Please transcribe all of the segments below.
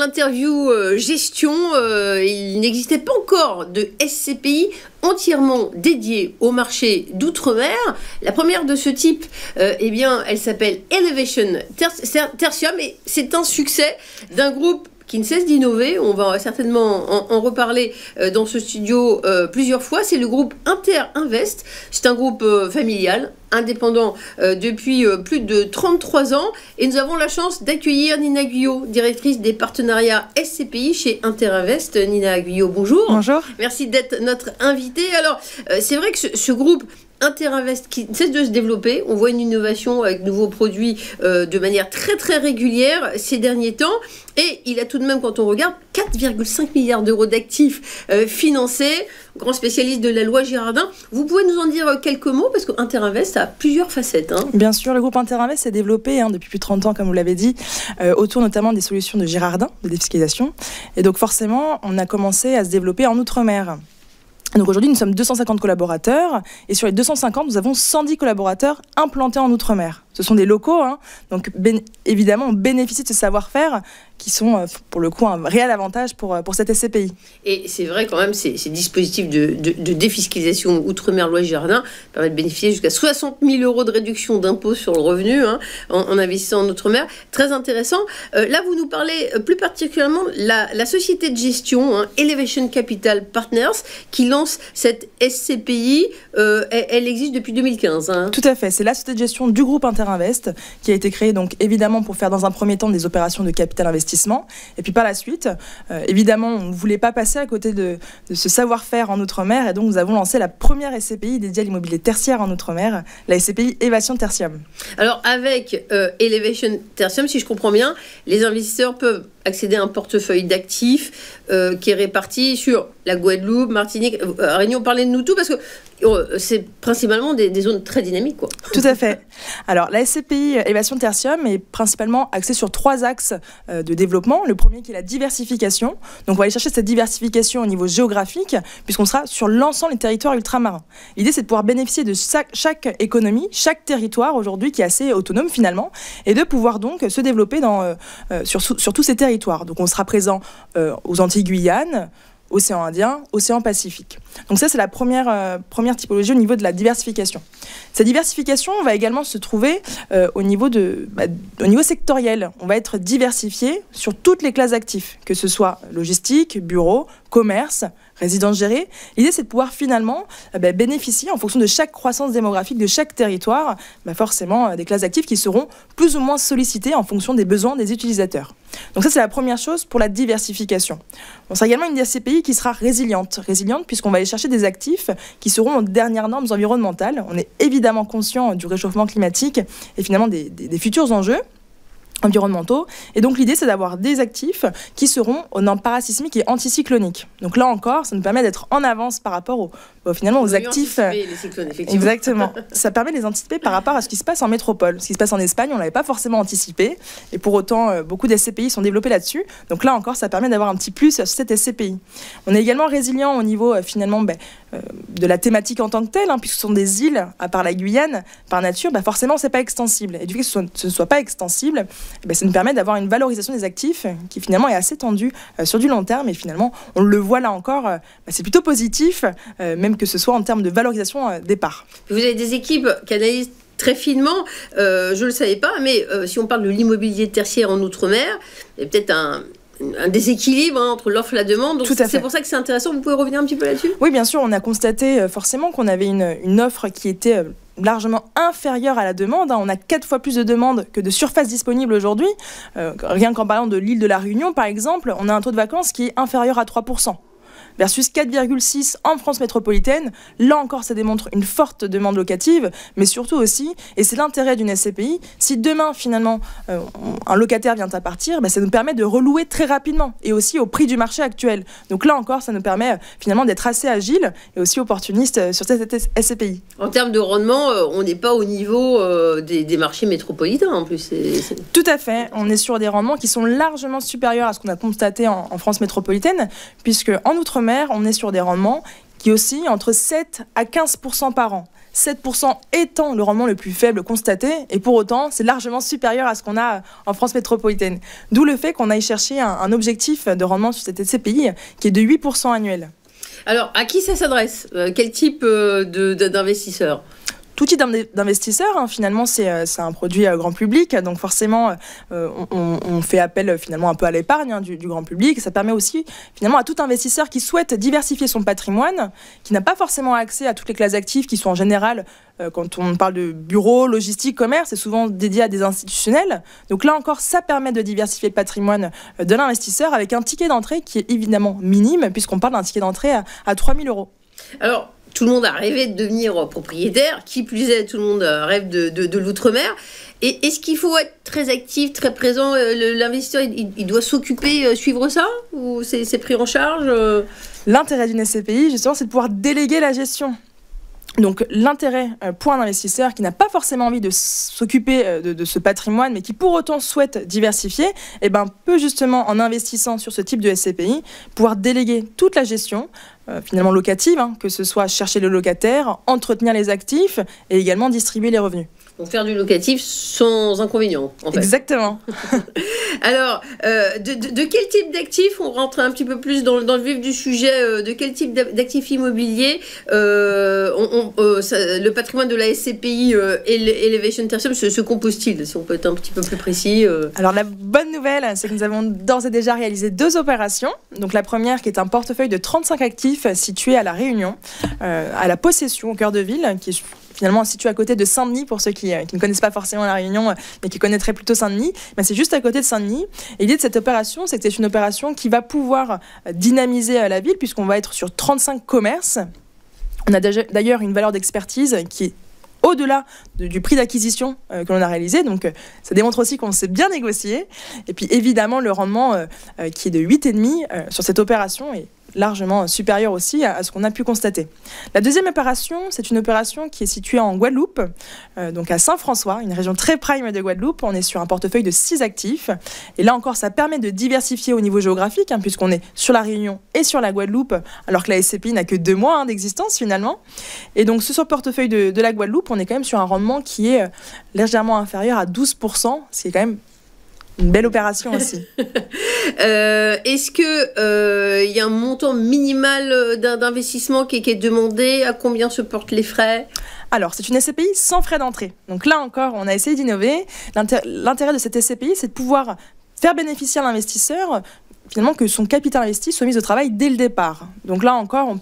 l'interview gestion, il n'existait pas encore de SCPI entièrement dédiée au marché d'outre-mer. La première de ce type, eh bien, elle s'appelle Elevation Tertium et c'est un succès d'un groupe qui ne cesse d'innover. On va certainement en reparler dans ce studio plusieurs fois. C'est le groupe Interinvest. C'est un groupe familial, indépendant depuis plus de 33 ans. Et nous avons la chance d'accueillir Nina Guyot, directrice des partenariats SCPI chez Interinvest. Nina Guyot, bonjour. Bonjour. Merci d'être notre invitée. Alors, c'est vrai que ce groupe Interinvest qui cesse de se développer. On voit une innovation avec de nouveaux produits de manière très très régulière ces derniers temps. Et il a tout de même, quand on regarde, 4,5 milliards d'euros d'actifs financés. Grand spécialiste de la loi Girardin. Vous pouvez nous en dire quelques mots parce que Interinvest a plusieurs facettes. Bien sûr, le groupe Interinvest s'est développé depuis plus de 30 ans, comme vous l'avez dit, autour notamment des solutions de Girardin, de défiscalisation. Et donc forcément, on a commencé à se développer en Outre-mer. Donc aujourd'hui, nous sommes 250 collaborateurs et sur les 250, nous avons 110 collaborateurs implantés en Outre-mer. Ce sont des locaux, donc évidemment, on bénéficie de ce savoir-faire qui sont pour le coup un réel avantage pour cette SCPI. Et c'est vrai quand même, ces dispositifs de défiscalisation Outre-mer loi Girardin permettent de bénéficier jusqu'à 60 000 euros de réduction d'impôt sur le revenu en investissant en Outre-mer. Très intéressant. Là, vous nous parlez plus particulièrement de la société de gestion, Elevation Capital Partners, qui lance cette SCPI. Elle existe depuis 2015. Tout à fait. C'est la société de gestion du groupe Interinvest qui a été créée donc évidemment pour faire dans un premier temps des opérations de capital investissement. Et puis par la suite, évidemment, on ne voulait pas passer à côté de ce savoir-faire en Outre-mer et donc nous avons lancé la première SCPI dédiée à l'immobilier tertiaire en Outre-mer, la SCPI Elevation Tertium. Alors avec Elevation Tertium, si je comprends bien, les investisseurs peuvent accéder à un portefeuille d'actifs qui est réparti sur la Guadeloupe, Martinique, Réunion. Parlez de nous tout parce que c'est principalement des zones très dynamiques, quoi. Tout à fait. Alors, la SCPI Elevation Tertium est principalement axée sur 3 axes de développement. Le premier qui est la diversification. Donc, on va aller chercher cette diversification au niveau géographique, puisqu'on sera sur l'ensemble des territoires ultramarins. L'idée, c'est de pouvoir bénéficier de chaque économie, chaque territoire aujourd'hui qui est assez autonome finalement, et de pouvoir donc se développer sur tous ces territoires. Donc, on sera présent aux Antilles-Guyane, Océan Indien, Océan Pacifique. Donc ça, c'est la première typologie au niveau de la diversification. Cette diversification va également se trouver au niveau sectoriel. On va être diversifié sur toutes les classes d'actifs, que ce soit logistique, bureau, commerce, résidence gérée. L'idée, c'est de pouvoir finalement bénéficier, en fonction de chaque croissance démographique de chaque territoire, forcément des classes d'actifs qui seront plus ou moins sollicitées en fonction des besoins des utilisateurs. Donc ça, c'est la première chose pour la diversification. On sera également une SCPI qui sera résiliente puisqu'on va aller chercher des actifs qui seront aux dernières normes environnementales. On est évidemment conscient du réchauffement climatique et finalement des futurs enjeux environnementaux. Et donc l'idée, c'est d'avoir des actifs qui seront aux normes parasismiques et anticycloniques. Donc là encore, ça nous permet d'être en avance par rapport finalement aux actifs. Les cyclones, effectivement. Exactement. Ça permet de les anticiper par rapport à ce qui se passe en métropole. Ce qui se passe en Espagne, on ne l'avait pas forcément anticipé. Et pour autant, beaucoup d'SCPI sont développés là-dessus. Donc là encore, ça permet d'avoir un petit plus sur cette SCPI. On est également résilient au niveau finalement de la thématique en tant que telle, puisque ce sont des îles, à part la Guyane, par nature, forcément, ce n'est pas extensible. Et du fait que ce ne soit pas extensible, ça nous permet d'avoir une valorisation des actifs qui finalement est assez tendue sur du long terme. Et finalement, on le voit là encore, c'est plutôt positif, même que ce soit en termes de valorisation des parts. Vous avez des équipes qui analysent très finement, je ne le savais pas, mais si on parle de l'immobilier tertiaire en Outre-mer, il y a peut-être un déséquilibre entre l'offre et la demande. Donc c'est pour ça que c'est intéressant. Vous pouvez revenir un petit peu là-dessus ? Oui, bien sûr. On a constaté forcément qu'on avait une offre qui était largement inférieure à la demande. On a 4 fois plus de demandes que de surface disponible aujourd'hui. Rien qu'en parlant de l'île de la Réunion, par exemple, on a un taux de vacances qui est inférieur à 3%. Versus 4,6 en France métropolitaine. Là encore, ça démontre une forte demande locative, mais surtout aussi, et c'est l'intérêt d'une SCPI, si demain, finalement, un locataire vient à partir, ça nous permet de relouer très rapidement, et aussi au prix du marché actuel. Donc là encore, ça nous permet finalement d'être assez agile et aussi opportuniste sur cette SCPI. En termes de rendement, on n'est pas au niveau des marchés métropolitains, en plus. Tout à fait. On est sur des rendements qui sont largement supérieurs à ce qu'on a constaté en France métropolitaine, puisque en Outre-mer, on est sur des rendements qui oscille entre 7 à 15% par an. 7% étant le rendement le plus faible constaté, et pour autant, c'est largement supérieur à ce qu'on a en France métropolitaine. D'où le fait qu'on aille chercher un objectif de rendement sur cette SCPI qui est de 8% annuel. Alors, à qui ça s'adresse? Quel type d'investisseurs? Tout type d'investisseurs, finalement, c'est un produit grand public, donc forcément, on fait appel finalement un peu à l'épargne du grand public. Ça permet aussi finalement à tout investisseur qui souhaite diversifier son patrimoine, qui n'a pas forcément accès à toutes les classes actives qui sont en général, quand on parle de bureaux, logistique, commerce, c'est souvent dédié à des institutionnels. Donc là encore, ça permet de diversifier le patrimoine de l'investisseur avec un ticket d'entrée qui est évidemment minime, puisqu'on parle d'un ticket d'entrée à 3 000 €. Alors, tout le monde a rêvé de devenir propriétaire, qui plus est, tout le monde rêve de l'outre-mer. Et est-ce qu'il faut être très actif, très présent? L'investisseur, il doit s'occuper, suivre ça? Ou c'est pris en charge? L'intérêt d'une SCPI, justement, c'est de pouvoir déléguer la gestion. Donc l'intérêt pour un investisseur qui n'a pas forcément envie de s'occuper de ce patrimoine, mais qui pour autant souhaite diversifier, peut justement, en investissant sur ce type de SCPI, pouvoir déléguer toute la gestion, finalement locative, que ce soit chercher le locataire, entretenir les actifs et également distribuer les revenus. Donc faire du locatif sans inconvénient, en fait. Exactement. Alors, de quel type d'actifs, on rentre un petit peu plus dans le vif du sujet, de quel type d'actifs immobiliers le patrimoine de la SCPI Elevation Tertium se compose-t-il, si on peut être un petit peu plus précis? Alors la bonne nouvelle, c'est que nous avons d'ores et déjà réalisé 2 opérations. Donc la première qui est un portefeuille de 35 actifs situé à La Réunion, à la Possession, au cœur de ville, qui est finalement situé à côté de Saint-Denis, pour ceux qui ne connaissent pas forcément La Réunion, mais qui connaîtraient plutôt Saint-Denis. C'est juste à côté de Saint-Denis. Et l'idée de cette opération, c'est que c'est une opération qui va pouvoir dynamiser la ville, puisqu'on va être sur 35 commerces. On a d'ailleurs une valeur d'expertise qui est au-delà du prix d'acquisition que l'on a réalisé. Donc ça démontre aussi qu'on sait bien négocier. Et puis évidemment, le rendement qui est de 8,5 sur cette opération est largement supérieur aussi à ce qu'on a pu constater. La deuxième opération, c'est une opération qui est située en Guadeloupe, donc à Saint-François, une région très prime de Guadeloupe. On est sur un portefeuille de 6 actifs. Et là encore, ça permet de diversifier au niveau géographique, puisqu'on est sur La Réunion et sur la Guadeloupe, alors que la SCPI n'a que 2 mois d'existence finalement. Et donc sur ce portefeuille de la Guadeloupe, on est quand même sur un rendement qui est légèrement inférieur à 12%, ce qui est quand même une belle opération aussi. Est-ce que y a un montant minimal d'investissement qui est demandé? À combien se portent les frais? Alors, c'est une SCPI sans frais d'entrée. Donc là encore, on a essayé d'innover. L'intérêt de cette SCPI, c'est de pouvoir faire bénéficier à l'investisseur finalement que son capital investi soit mis au travail dès le départ. Donc là encore,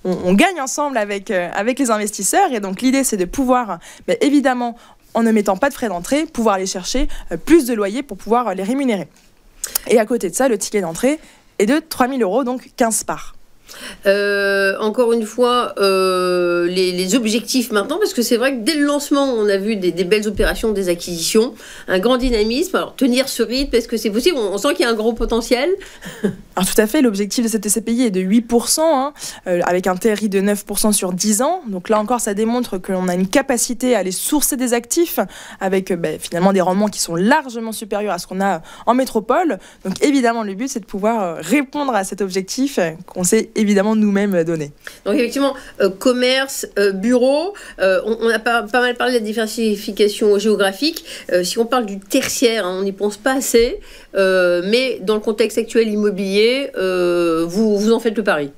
on gagne ensemble avec les investisseurs. Et donc l'idée, c'est de pouvoir, évidemment, en ne mettant pas de frais d'entrée, pouvoir aller chercher plus de loyers pour pouvoir les rémunérer. Et à côté de ça, le ticket d'entrée est de 3 000 €, donc 15 parts. Encore une fois, les objectifs maintenant, parce que c'est vrai que dès le lancement, on a vu des belles opérations, des acquisitions, un grand dynamisme. Alors, tenir ce rythme, est-ce que c'est possible? On sent qu'il y a un gros potentiel. Alors, tout à fait, l'objectif de cette SCPI est de 8%, avec un TRI de 9% sur 10 ans. Donc là encore, ça démontre que l'on a une capacité à aller sourcer des actifs avec finalement des rendements qui sont largement supérieurs à ce qu'on a en métropole. Donc évidemment, le but, c'est de pouvoir répondre à cet objectif qu'on s'est évidemment nous-mêmes donné. Donc effectivement, commerce, bureau, on a pas mal parlé de la diversification géographique. Si on parle du tertiaire, on n'y pense pas assez, mais dans le contexte actuel immobilier, vous en faites le pari.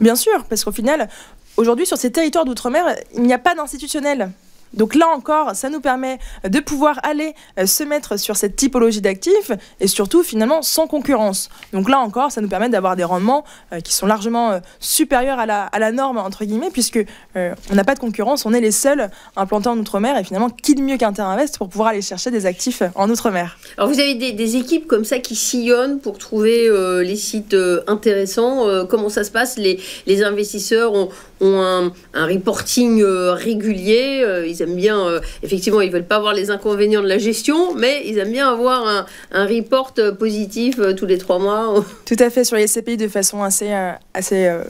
Bien sûr, parce qu'au final, aujourd'hui, sur ces territoires d'outre-mer, il n'y a pas d'institutionnel. Donc là encore, ça nous permet de pouvoir aller se mettre sur cette typologie d'actifs et surtout finalement sans concurrence. Donc là encore, ça nous permet d'avoir des rendements qui sont largement supérieurs à la norme entre guillemets, puisque on n'a pas de concurrence, on est les seuls implantés en outre-mer et finalement qui de mieux qu'Interinvest pour pouvoir aller chercher des actifs en outre-mer. Alors vous avez des équipes comme ça qui sillonnent pour trouver les sites intéressants. Comment ça se passe? Les investisseurs ont un reporting régulier. Ils aiment bien, effectivement, ils veulent pas voir les inconvénients de la gestion, mais ils aiment bien avoir un report positif tous les 3 mois. Tout à fait, sur les SCPI de façon assez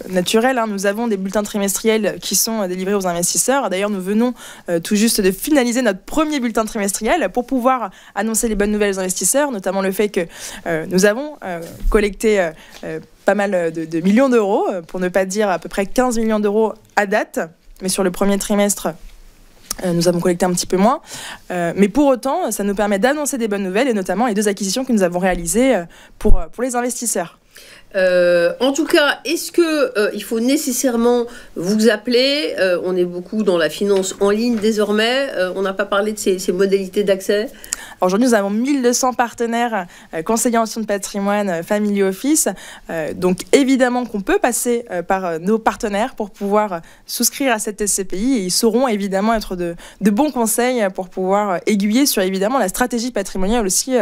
naturelle. Nous avons des bulletins trimestriels qui sont délivrés aux investisseurs. D'ailleurs, nous venons tout juste de finaliser notre premier bulletin trimestriel pour pouvoir annoncer les bonnes nouvelles aux investisseurs, notamment le fait que nous avons collecté pas mal de millions d'euros, pour ne pas dire à peu près 15 millions d'euros à date, mais sur le premier trimestre, nous avons collecté un petit peu moins. Mais pour autant, ça nous permet d'annoncer des bonnes nouvelles, et notamment les 2 acquisitions que nous avons réalisées pour les investisseurs. En tout cas, est-ce que il faut nécessairement vous appeler? On est beaucoup dans la finance en ligne désormais. On n'a pas parlé de ces modalités d'accès. Aujourd'hui, nous avons 1200 partenaires conseillers en gestion de patrimoine, family office. Donc évidemment qu'on peut passer par nos partenaires pour pouvoir souscrire à cette SCPI, et ils sauront évidemment être de bons conseils pour pouvoir aiguiller sur évidemment la stratégie patrimoniale aussi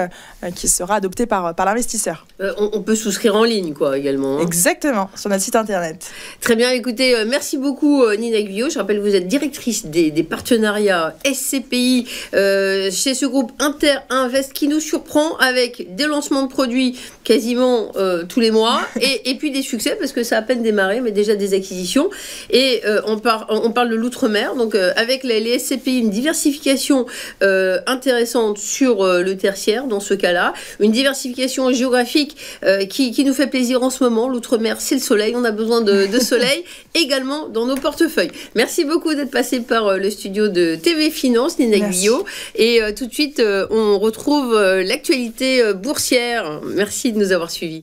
qui sera adoptée par l'investisseur. On peut souscrire en ligne, quoi, également. Exactement, sur notre site internet. Très bien, écoutez, merci beaucoup Nina Guyot. Je rappelle que vous êtes directrice des partenariats SCPI chez ce groupe Inter-Invest qui nous surprend avec des lancements de produits quasiment tous les mois et puis des succès parce que ça a à peine démarré, mais déjà des acquisitions. Et on parle de l'outre-mer, donc avec les SCPI, une diversification intéressante sur le tertiaire dans ce cas-là, une diversification géographique qui nous fait plaisir en ce moment. L'outre-mer, c'est le soleil, on a besoin de soleil également dans nos portefeuilles. Merci beaucoup d'être passé par le studio de TV Finance, Nina Guyot. Et tout de suite, on retrouve l'actualité boursière. Merci de nous avoir suivis.